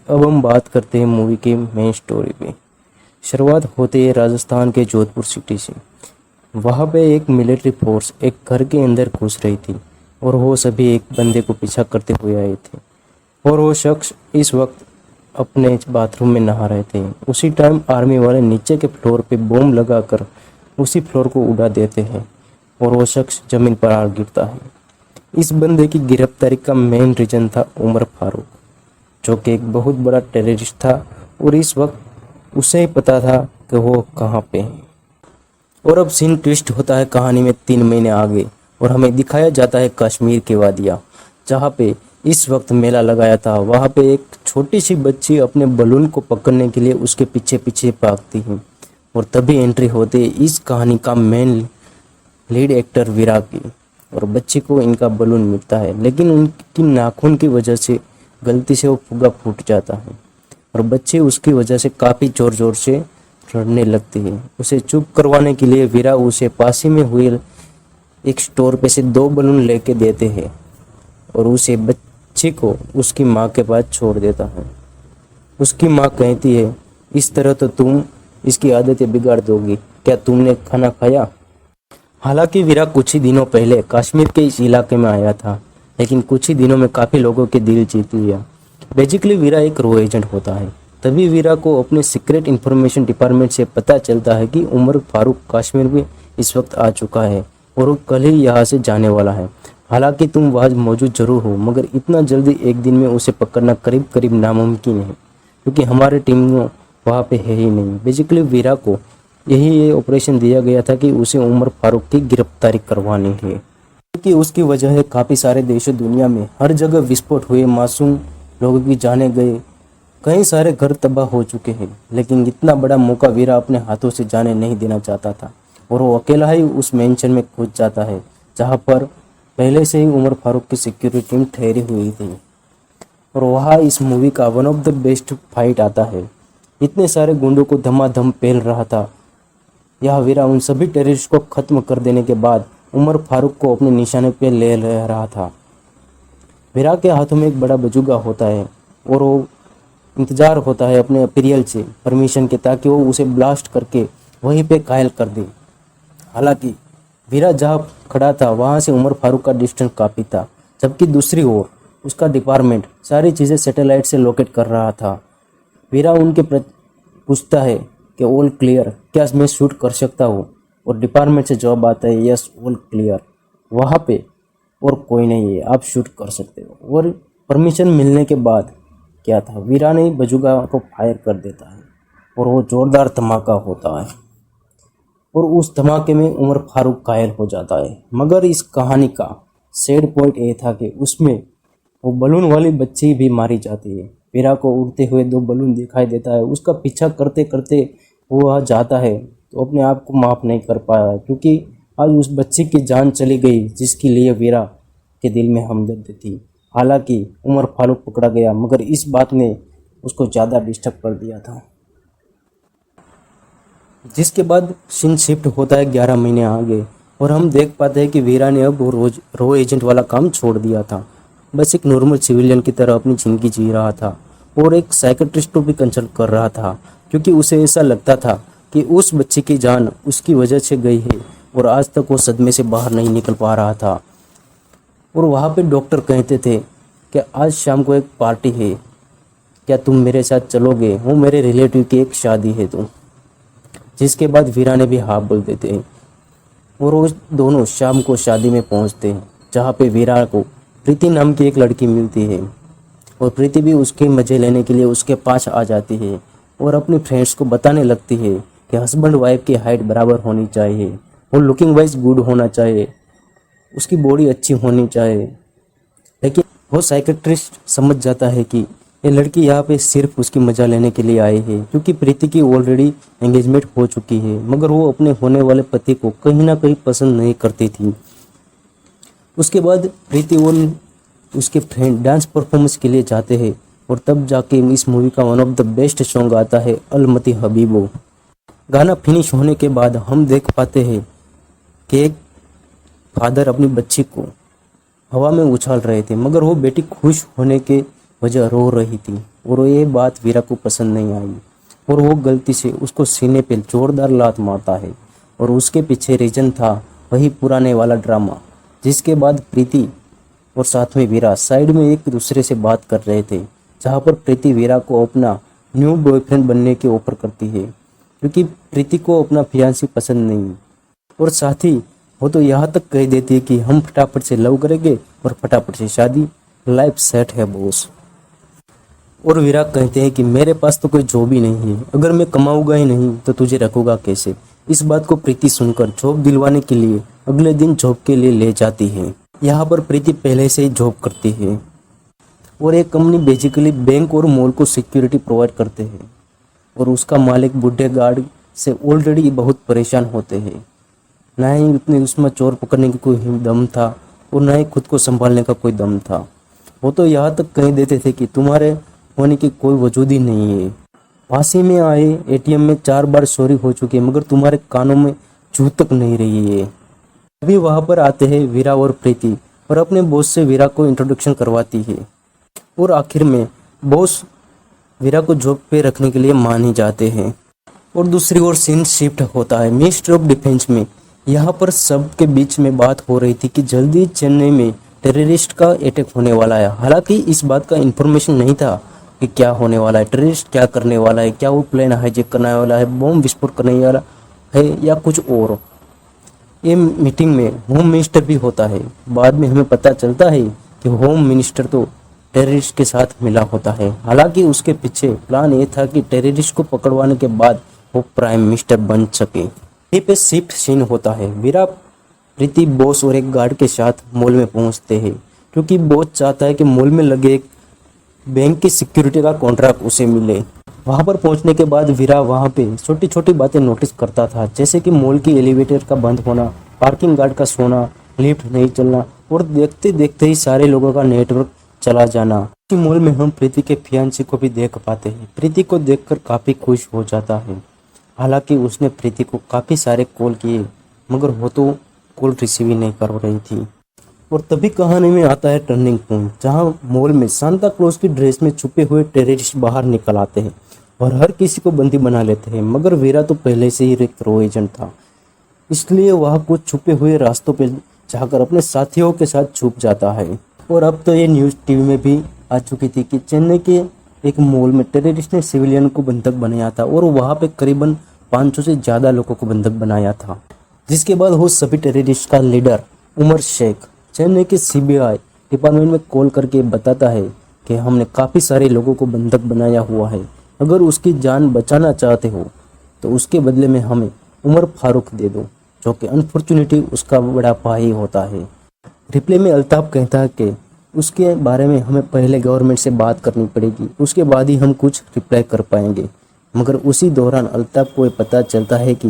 अब हम बात करते हैं मूवी के मेन स्टोरी पे। शुरुआत होती है राजस्थान के जोधपुर सिटी से। वहाँ पे एक मिलिट्री फोर्स एक घर के अंदर घुस रही थी और वो सभी एक बंदे को पीछा करते हुए आए थे और वो शख्स इस वक्त अपने बाथरूम में नहा रहे थे। उसी टाइम आर्मी वाले नीचे के फ्लोर पे बम लगाकर उसी फ्लोर को उड़ा देते हैं और वो शख्स जमीन पर आ गिरता है। इस बंदे की गिरफ्तारी का मेन रीजन था उमर फारूक, जो कि एक बहुत बड़ा टेररिस्ट था और इस वक्त उसे ही पता था कि वो कहाँ पे है। और अब सीन ट्विस्ट होता है कहानी में 3 महीने आगे और हमें दिखाया जाता है कश्मीर के वादिया, जहाँ पे इस वक्त मेला लगाया था। वहाँ पे एक छोटी सी बच्ची अपने बलून को पकड़ने के लिए उसके पीछे पीछे भागती है और तभी एंट्री होती है इस कहानी का मेन लीड एक्टर वीरा की। और बच्ची को इनका बलून मिलता है, लेकिन उनकी नाखून की वजह से गलती से वो फुग्गा फूट जाता है और बच्ची उसकी वजह से काफ़ी ज़ोर ज़ोर से रोने लगती है। उसे चुप करवाने के लिए वीरा उसे पास ही में हुए एक स्टोर पे से 2 बलून लेके देते हैं और उसे बच्ची को उसकी माँ के पास छोड़ देता है। उसकी माँ कहती है, इस तरह तो तुम इसकी आदतें बिगाड़ दोगी, क्या तुमने खाना खाया? हालांकि वीरा कुछ ही दिनों पहले कश्मीर के इस इलाके में आया था, लेकिन कुछ ही दिनों में काफ़ी लोगों के दिल जीत लिया। बेसिकली वीरा एक रो एजेंट होता है। तभी वीरा को अपने सीक्रेट इंफॉर्मेशन डिपार्टमेंट से पता चलता है कि उमर फारूक कश्मीर में इस वक्त आ चुका है और वो कल ही यहाँ से जाने वाला है। हालांकि तुम वहाँ मौजूद जरूर हो, मगर इतना जल्दी एक दिन में उसे पकड़ना करीब करीब नामुमकिन है, क्योंकि हमारे टीम वहाँ पे है ही नहीं। बेसिकली वीरा को ये ऑपरेशन दिया गया था कि उसे उमर फारूक की गिरफ्तारी करवानी है, क्योंकि उसकी वजह है काफ़ी सारे देशों दुनिया में हर जगह विस्फोट हुए, मासूम लोगों की जाने गए, कई सारे घर तबाह हो चुके हैं। लेकिन इतना बड़ा मौका वीरा अपने हाथों से जाने नहीं देना चाहता था और वो अकेला ही उस मेंशन में घुस जाता है जहाँ पर पहले से ही उमर फारूक की सिक्योरिटी टीम ठहरी हुई थी। और वहाँ इस मूवी का one of the best fight आता है। इतने सारे गुंडों को धमाधम पेल रहा था। यह वीरा उन सभी टेररिस्ट को खत्म कर देने के बाद उमर फारूक को अपने निशाने पे ले रहा था। वीरा के हाथों में एक बड़ा बजूगा होता है और वो इंतजार होता है अपने अप्रियल से परमिशन के, ताकि वो उसे ब्लास्ट करके वहीं पे घायल कर दे। हालांकि वीरा जहाँ खड़ा था वहाँ से उमर फारूक का डिस्टेंस काफ़ी था, जबकि दूसरी ओर उसका डिपार्टमेंट सारी चीज़ें सैटेलाइट से लोकेट कर रहा था। वीरा उनके पूछता है कि ऑल क्लियर, क्या मैं शूट कर सकता हूँ? और डिपार्टमेंट से जवाब आता है, यस ऑल क्लियर, वहाँ पे और कोई नहीं है, आप शूट कर सकते हो। और परमिशन मिलने के बाद क्या था, वीरा ने बजूगा को फायर कर देता है और वो जोरदार धमाका होता है और उस धमाके में उमर फारूक घायल हो जाता है। मगर इस कहानी का सैड पॉइंट ये था कि उसमें वो बलून वाली बच्ची भी मारी जाती है। वीरा को उड़ते हुए 2 बलून दिखाई देता है, उसका पीछा करते करते वो वहाँ जाता है तो अपने आप को माफ़ नहीं कर पाया, क्योंकि आज उस बच्ची की जान चली गई जिसके लिए वीरा के दिल में हमदर्द थी। हालांकि उमर फारूक पकड़ा गया, मगर इस बात ने उसको ज़्यादा डिस्टर्ब कर दिया था। जिसके बाद सीन शिफ्ट होता है 11 महीने आगे और हम देख पाते हैं कि वीरा ने अब रोज रो एजेंट वाला काम छोड़ दिया था। बस एक नॉर्मल सिविलियन की तरह अपनी ज़िंदगी जी रहा था और एक साइकेट्रिस्ट को भी कंसल्ट कर रहा था, क्योंकि उसे ऐसा लगता था कि उस बच्चे की जान उसकी वजह से गई है और आज तक वो सदमे से बाहर नहीं निकल पा रहा था। और वहाँ पे डॉक्टर कहते थे कि आज शाम को एक पार्टी है, क्या तुम मेरे साथ चलोगे? वो मेरे रिलेटिव की एक शादी है तो। जिसके बाद वीरा ने भी हाँ बोल देते हैं और वो दोनों शाम को शादी में पहुँचते हैं, जहाँ पे वीरा को प्रीति नाम की एक लड़की मिलती है और प्रीति भी उसके मज़े लेने के लिए उसके पास आ जाती है और अपनी फ्रेंड्स को बताने लगती है कि हस्बैंड वाइफ की हाइट बराबर होनी चाहिए और लुकिंग वाइज गुड होना चाहिए, उसकी बॉडी अच्छी होनी चाहिए। लेकिन वो साइकेट्रिस्ट समझ जाता है कि ये लड़की यहाँ पे सिर्फ उसकी मज़ा लेने के लिए आई है, क्योंकि प्रीति की ऑलरेडी एंगेजमेंट हो चुकी है, मगर वो अपने होने वाले पति को कहीं ना कहीं पसंद नहीं करती थी। उसके बाद प्रीति और उसके फ्रेंड डांस परफॉर्मेंस के लिए जाते हैं और तब जाके इस मूवी का one of the best song आता है अलमती हबीबो। गाना फिनिश होने के बाद हम देख पाते हैं कि एक फादर अपनी बच्ची को हवा में उछाल रहे थे, मगर वो बेटी खुश होने के वजह रो रही थी। और ये बात वीरा को पसंद नहीं आई और वो गलती से उसको सीने पे जोरदार लात मारता है। और उसके पीछे रीजन था वही पुराने वाला ड्रामा, जिसके बाद प्रीति और साथ में वीरा साइड में एक दूसरे से बात कर रहे थे, जहाँ पर प्रीति वीरा को अपना न्यू बॉयफ्रेंड बनने के ऑफर करती है, क्योंकि प्रीति को अपना फियांसी पसंद नहीं। और साथ ही वो तो यहाँ तक कह देती है कि हम फटाफट से लव करेंगे और फटाफट से शादी, लाइफ सेट है बॉस। और वीरा कहते हैं कि मेरे पास तो कोई जॉब ही नहीं है, अगर मैं कमाऊंगा ही नहीं तो तुझे रखूंगा कैसे। इस बात को प्रीति सुनकर जॉब दिलवाने के लिए अगले दिन जॉब के लिए ले जाती है। यहाँ पर प्रीति पहले से ही जॉब करती है और एक कंपनी बेसिकली बैंक और मॉल को सिक्योरिटी प्रोवाइड करते हैं और उसका मालिक बुढ़े गार्ड से ऑलरेडी बहुत परेशान होते हैं। ना ही उतने उसमें चोर पकड़ने की कोई दम था और ना ही खुद को संभालने का कोई दम था। वो तो यहाँ तक कह देते थे कि तुम्हारे होने की कोई वजूद ही नहीं है। फांसी में आए एटीएम में 4 बार चोरी हो चुकी है, मगर तुम्हारे कानों में जू तक नहीं रही है। अभी वहाँ पर आते हैं वीरा और प्रीति और अपने बॉस से वीरा को इंट्रोडक्शन करवाती है और आखिर में बॉस वीरा को जॉब पे रखने के लिए मान ही जाते हैं। और दूसरी ओर सीन शिफ्ट होता है मिनिस्ट्री ऑफ डिफेंस में। यहाँ पर सबके बीच में बात हो रही थी कि जल्दी चेन्नई में टेररिस्ट का अटैक होने वाला है। हालांकि इस बात का इंफॉर्मेशन नहीं था कि क्या होने वाला है, टेररिस्ट क्या करने वाला है, क्या वो प्लेन हाईजैक करने वाला है, बम विस्फोट करने वाला है या कुछ और। ये मीटिंग में होम मिनिस्टर भी होता है। बाद में हमें पता चलता है कि होम मिनिस्टर तो टेररिस्ट के साथ मिला होता है। हालांकि उसके पीछे प्लान ये था कि टेररिस्ट को पकड़वाने के बाद वो प्राइम मिनिस्टर बन सके। यहीं पे शिफ्ट सीन होता है। वीरा प्रीति बॉस और एक गार्ड के साथ मॉल में पहुंचते हैं, क्योंकि बॉस चाहता है कि मॉल में लगे एक बैंक की सिक्योरिटी का कॉन्ट्रैक्ट उसे मिले। वहां पर पहुंचने के बाद वीरा वहां पे छोटी छोटी बातें नोटिस करता था, जैसे कि मॉल की एलिवेटर का बंद होना, पार्किंग गार्ड का सोना, लिफ्ट नहीं चलना और देखते देखते ही सारे लोगों का नेटवर्क चला जाना। इसी मॉल में हम प्रीति के फियांसी को भी देख पाते हैं। प्रीति को देखकर काफी खुश हो जाता है। हालांकि उसने प्रीति को काफी सारे कॉल किए, मगर वो तो कॉल रिसीव ही नहीं कर रही थी। और तभी कहानी में आता है टर्निंग पॉइंट, जहां मॉल में सांता क्लॉज की ड्रेस में छुपे हुए टेररिस्ट बाहर निकल आते हैं और हर किसी को बंदी बना लेते हैं। मगर वीरा तो पहले से ही एक रो एजेंट था, इसलिए वह कुछ छुपे हुए रास्तों पर जाकर अपने साथियों के साथ छुप जाता है। और अब तो ये न्यूज़ टीवी में भी आ चुकी थी कि चेन्नई के एक मॉल में टेररिस्ट ने सिविलियन को बंधक बनाया था और वहाँ पे करीबन 500 से ज़्यादा लोगों को बंधक बनाया था। जिसके बाद वो सभी टेररिस्ट का लीडर उमर शेख चेन्नई के सीबीआई डिपार्टमेंट में कॉल करके बताता है कि हमने काफ़ी सारे लोगों को बंधक बनाया हुआ है, अगर उसकी जान बचाना चाहते हो तो उसके बदले में हमें उमर फारूक दे दो, जो कि अनफॉर्चुनेटली उसका बड़ा भाई होता है। रिप्ले में अल्ताफ कहता है कि उसके बारे में हमें पहले गवर्नमेंट से बात करनी पड़ेगी, उसके बाद ही हम कुछ रिप्लाई कर पाएंगे। मगर उसी दौरान अल्ताफ को पता चलता है कि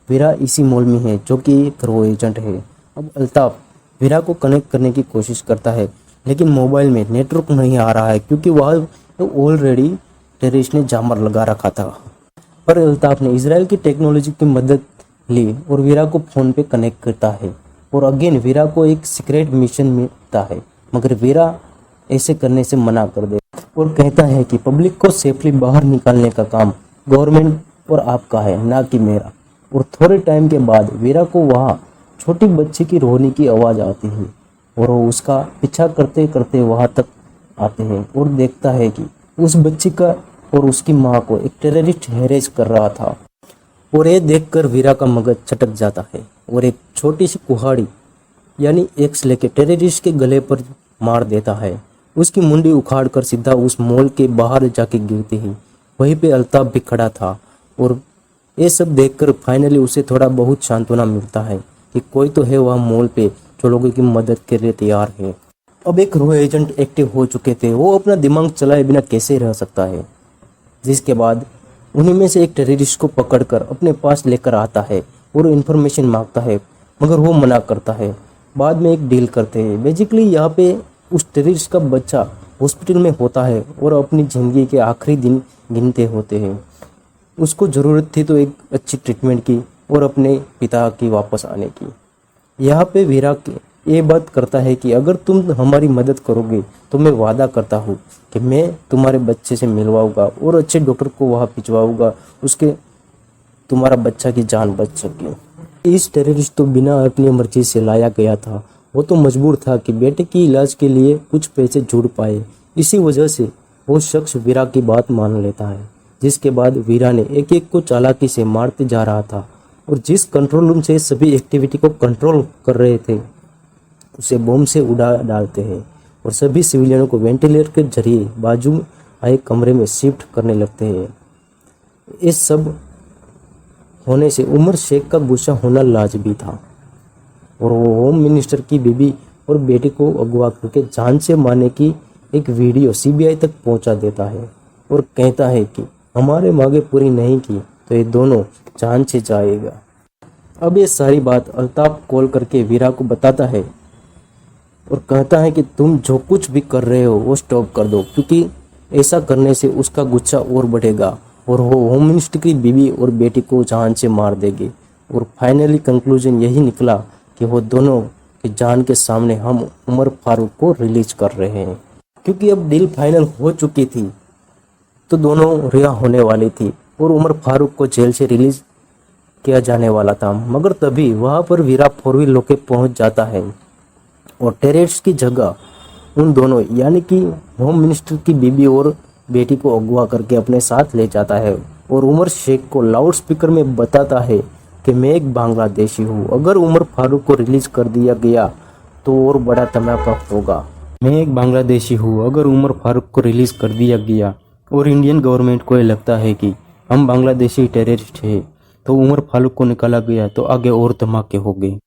वीरा इसी मॉल में है, जो कि एक रो एजेंट है। अब अल्ताफ वीरा को कनेक्ट करने की कोशिश करता है, लेकिन मोबाइल में नेटवर्क नहीं आ रहा है, क्योंकि वह ऑलरेडी टेररिस्ट ने जामर लगा रखा था। पर अल्ताफ ने इजराइल की टेक्नोलॉजी की मदद ली और वीरा को फ़ोन पे कनेक्ट करता है और अगेन वीरा को एक सीक्रेट मिशन मिलता है, मगर वीरा ऐसे करने से मना कर दे और कहता है कि पब्लिक को सेफली बाहर निकालने का काम गवर्नमेंट और आपका है, ना कि मेरा। और थोड़े टाइम के बाद वीरा को वहाँ छोटी बच्ची की रोने की आवाज़ आती है और वो उसका पीछा करते करते वहाँ तक आते हैं और देखता है कि उस बच्ची का और उसकी माँ को एक टेररिस्ट हैरेस कर रहा था। और ये देखकर वीरा का मगज चटक जाता है और एक छोटी सी कुहाड़ी यानी एक्स लेके टेररिस्ट के गले पर मार देता है। उसकी मुंडी उखाड़कर सीधा उस मॉल के बाहर जाके गिरती है। वहीं पे अल्ताफ भी खड़ा था और ये सब देखकर फाइनली उसे थोड़ा बहुत सांत्वना मिलता है कि कोई तो है वह मॉल पे जो लोगों की मदद के लिए तैयार है। अब एक रो एजेंट एक्टिव हो चुके थे, वो अपना दिमाग चलाए बिना कैसे रह सकता है। जिसके बाद उन्हीं में से एक टेररिस्ट को पकड़कर अपने पास लेकर आता है और इन्फॉर्मेशन मांगता है, मगर वो मना करता है। बाद में एक डील करते हैं। बेसिकली यहाँ पे उस टेररिस्ट का बच्चा हॉस्पिटल में होता है और अपनी ज़िंदगी के आखिरी दिन गिनते होते हैं। उसको ज़रूरत थी तो एक अच्छी ट्रीटमेंट की और अपने पिता की वापस आने की। यहाँ पे वीरा के ये बात करता है कि अगर तुम हमारी मदद करोगे तो मैं वादा करता हूँ कि मैं तुम्हारे बच्चे से मिलवाऊंगा और अच्छे डॉक्टर को वहाँ भिजवाऊंगा, उसके तुम्हारा बच्चा की जान बच सके। इस टेररिस्ट तो बिना अपनी मर्जी से लाया गया था, वो तो मजबूर था कि बेटे की इलाज के लिए कुछ पैसे जुड़ पाए। इसी वजह से वो शख्स वीरा की बात मान लेता है, जिसके बाद वीरा ने एक एक को चालाकी से मारते जा रहा था और जिस कंट्रोल रूम से सभी एक्टिविटी को कंट्रोल कर रहे थे उसे बम से उड़ा डालते हैं और सभी सिविलियनों को वेंटिलेटर के जरिए बाजू में आए कमरे में शिफ्ट करने लगते हैं। इस सब होने से उमर शेख का गुस्सा होना लाजमी था और वो होम मिनिस्टर की बीबी और बेटे को अगवा करके जान से मारने की एक वीडियो सीबीआई तक पहुंचा देता है और कहता है कि हमारे मांगे पूरी नहीं की तो ये दोनों जान से जाएगा। अब ये सारी बात अल्ताफ कॉल करके वीरा को बताता है और कहता है कि तुम जो कुछ भी कर रहे हो वो स्टॉप कर दो, क्योंकि ऐसा करने से उसका गुस्सा और बढ़ेगा और वो होम मिनिस्टर की बीवी और बेटी को जान से मार देगी। और फाइनली कंक्लूजन यही निकला कि वो दोनों की जान के सामने हम उमर फारूक को रिलीज कर रहे हैं, क्योंकि अब डील फाइनल हो चुकी थी तो दोनों रिहा होने वाली थी और उमर फारूक को जेल से रिलीज किया जाने वाला था। मगर तभी वहाँ पर वीरा 4 व्हील होके पहुँच जाता है और टेररिस्ट की जगह उन दोनों यानी कि होम मिनिस्टर की बीबी और बेटी को अगवा करके अपने साथ ले जाता है और उमर शेख को लाउड स्पीकर में बताता है कि मैं एक बांग्लादेशी हूँ, अगर उमर फारूक को रिलीज कर दिया गया तो और बड़ा धमाका होगा। मैं एक बांग्लादेशी हूँ, अगर उमर फारूक को रिलीज कर दिया गया और इंडियन गवर्नमेंट को ये लगता है कि हम बांग्लादेशी टेररिस्ट हैं तो उमर फारूक को निकाला गया तो आगे और धमाके होंगे,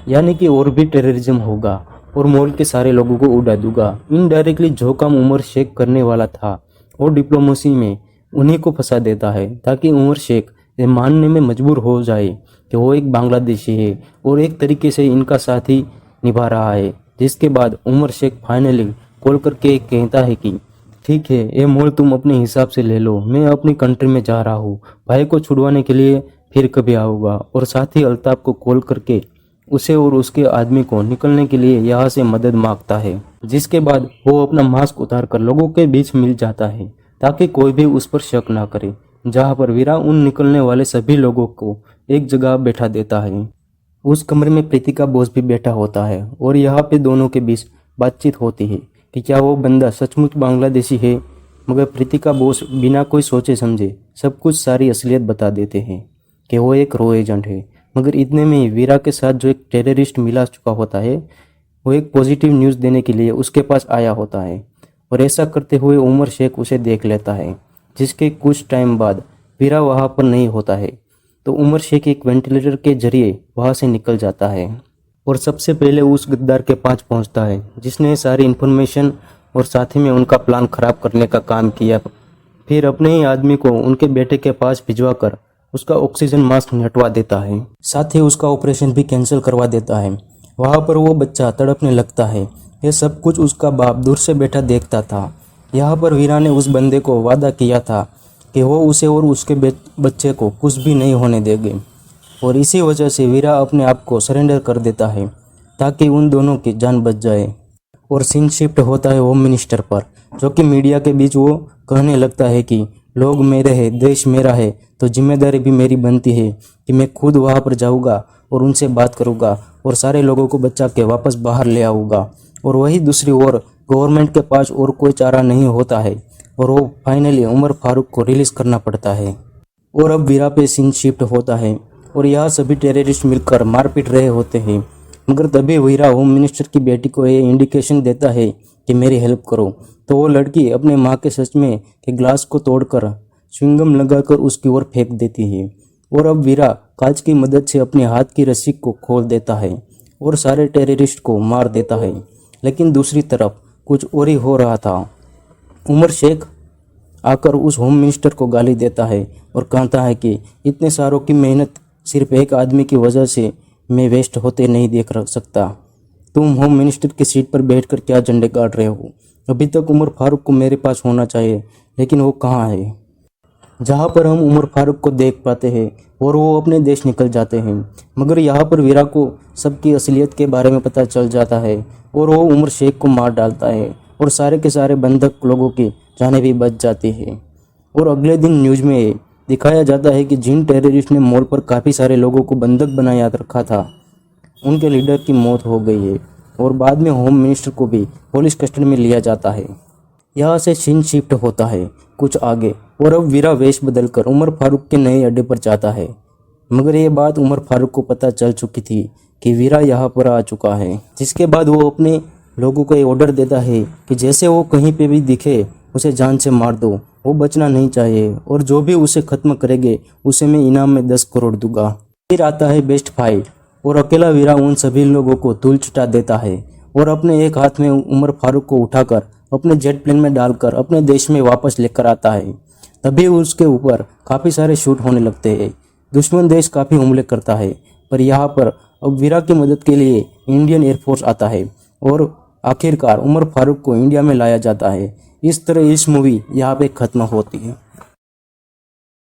यानी कि और भी टेररिज्म होगा और मुल्क के सारे लोगों को उड़ा दूंगा। इनडायरेक्टली जो काम उमर शेख करने वाला था और डिप्लोमेसी में उन्हीं को फंसा देता है ताकि उमर शेख ये मानने में मजबूर हो जाए कि वो एक बांग्लादेशी है और एक तरीके से इनका साथी निभा रहा है। जिसके बाद उमर शेख फाइनली कॉल करके कहता है कि ठीक है, ये मोल तुम अपने हिसाब से ले लो, मैं अपनी कंट्री में जा रहा हूँ, भाई को छुड़वाने के लिए फिर कभी आऊँगा। और साथ ही अल्ताफ को कॉल करके उसे और उसके आदमी को निकलने के लिए यहाँ से मदद मांगता है। जिसके बाद वो अपना मास्क उतार कर लोगों के बीच मिल जाता है ताकि कोई भी उस पर शक ना करे, जहाँ पर वीरा उन निकलने वाले सभी लोगों को एक जगह बैठा देता है। उस कमरे में प्रीतिका बोस भी बैठा होता है और यहाँ पे दोनों के बीच बातचीत होती है कि क्या वो बंदा सचमुच बांग्लादेशी है। मगर प्रीतिका बोस बिना कोई सोचे समझे सब कुछ सारी असलियत बता देते हैं कि वो एक रो एजेंट है। मगर इतने में ही वीरा के साथ जो एक टेररिस्ट मिला चुका होता है वो एक पॉजिटिव न्यूज़ देने के लिए उसके पास आया होता है और ऐसा करते हुए उमर शेख उसे देख लेता है। जिसके कुछ टाइम बाद वीरा वहाँ पर नहीं होता है तो उमर शेख एक वेंटिलेटर के जरिए वहाँ से निकल जाता है और सबसे पहले उस गद्दार के पास पहुँचता है जिसने सारी इन्फॉर्मेशन और साथ ही में उनका प्लान खराब करने का काम किया। फिर अपने ही आदमी को उनके बेटे के पास भिजवा कर उसका ऑक्सीजन मास्क हटवा देता है, साथ ही उसका ऑपरेशन भी कैंसिल करवा देता है। वहाँ पर वो बच्चा तड़पने लगता है। यह सब कुछ उसका बाप दूर से बैठा देखता था। यहाँ पर वीरा ने उस बंदे को वादा किया था कि वो उसे और उसके बच्चे को कुछ भी नहीं होने देंगे और इसी वजह से वीरा अपने आप को सरेंडर कर देता है ताकि उन दोनों की जान बच जाए। और सीन शिफ्ट होता है होम मिनिस्टर पर, जो कि मीडिया के बीच वो कहने लगता है कि लोग मेरे हैं, देश मेरा है, तो जिम्मेदारी भी मेरी बनती है कि मैं खुद वहाँ पर जाऊँगा और उनसे बात करूँगा और सारे लोगों को बचा के वापस बाहर ले आऊँगा। और वही दूसरी ओर गवर्नमेंट के पास और कोई चारा नहीं होता है और वो फाइनली उमर फारूक को रिलीज़ करना पड़ता है। और अब वीरा पे सीन शिफ्ट होता है और यहाँ सभी टेररिस्ट मिलकर मारपीट रहे होते हैं। मगर तभी वीरा होम मिनिस्टर की बेटी को ये इंडिकेशन देता है कि मेरी हेल्प करो, तो वो लड़की अपने माँ के सच में के ग्लास को तोड़कर च्युइंगम लगाकर उसकी ओर फेंक देती है। और अब वीरा कांच की मदद से अपने हाथ की रस्सी को खोल देता है और सारे टेररिस्ट को मार देता है। लेकिन दूसरी तरफ कुछ और ही हो रहा था। उमर शेख आकर उस होम मिनिस्टर को गाली देता है और कहता है कि इतने सारों की मेहनत सिर्फ एक आदमी की वजह से मैं वेस्ट होते नहीं देख सकता। तुम होम मिनिस्टर की सीट पर बैठकर क्या झंडे गाड़ रहे हो? अभी तक उमर फारूक को मेरे पास होना चाहिए, लेकिन वो कहाँ है? जहाँ पर हम उमर फारूक को देख पाते हैं और वो अपने देश निकल जाते हैं। मगर यहाँ पर वीरा को सबकी असलियत के बारे में पता चल जाता है और वो उमर शेख को मार डालता है और सारे के सारे बंधक लोगों की जानें भी बच जाती है। और अगले दिन न्यूज़ में दिखाया जाता है कि जिन टेररिस्ट ने मॉल पर काफ़ी सारे लोगों को बंधक बनाया रखा था, उनके लीडर की मौत हो गई है और बाद में होम मिनिस्टर को भी पुलिस कस्टडी में लिया जाता है। यहाँ से सीन शिफ्ट होता है कुछ आगे और अब वीरा वेश बदलकर उमर फारूक के नए अड्डे पर जाता है। मगर ये बात उमर फारूक को पता चल चुकी थी कि वीरा यहाँ पर आ चुका है, जिसके बाद वो अपने लोगों को ये ऑर्डर देता है कि जैसे वो कहीं पे भी दिखे उसे जान से मार दो, वो बचना नहीं चाहिए और जो भी उसे ख़त्म करेंगे उसे मैं इनाम में 10 करोड़ दूंगा। फिर आता है बेस्ट फाइट और अकेला वीरा उन सभी लोगों को धूल चटा देता है और अपने एक हाथ में उमर फारूक को उठाकर अपने जेट प्लेन में डालकर अपने देश में वापस लेकर आता है। तभी उसके ऊपर काफ़ी सारे शूट होने लगते हैं। दुश्मन देश काफ़ी हमले करता है, पर यहाँ पर अब वीरा की मदद के लिए इंडियन एयरफोर्स आता है और आखिरकार उमर फारूक को इंडिया में लाया जाता है। इस तरह इस मूवी यहाँ पे ख़त्म होती है।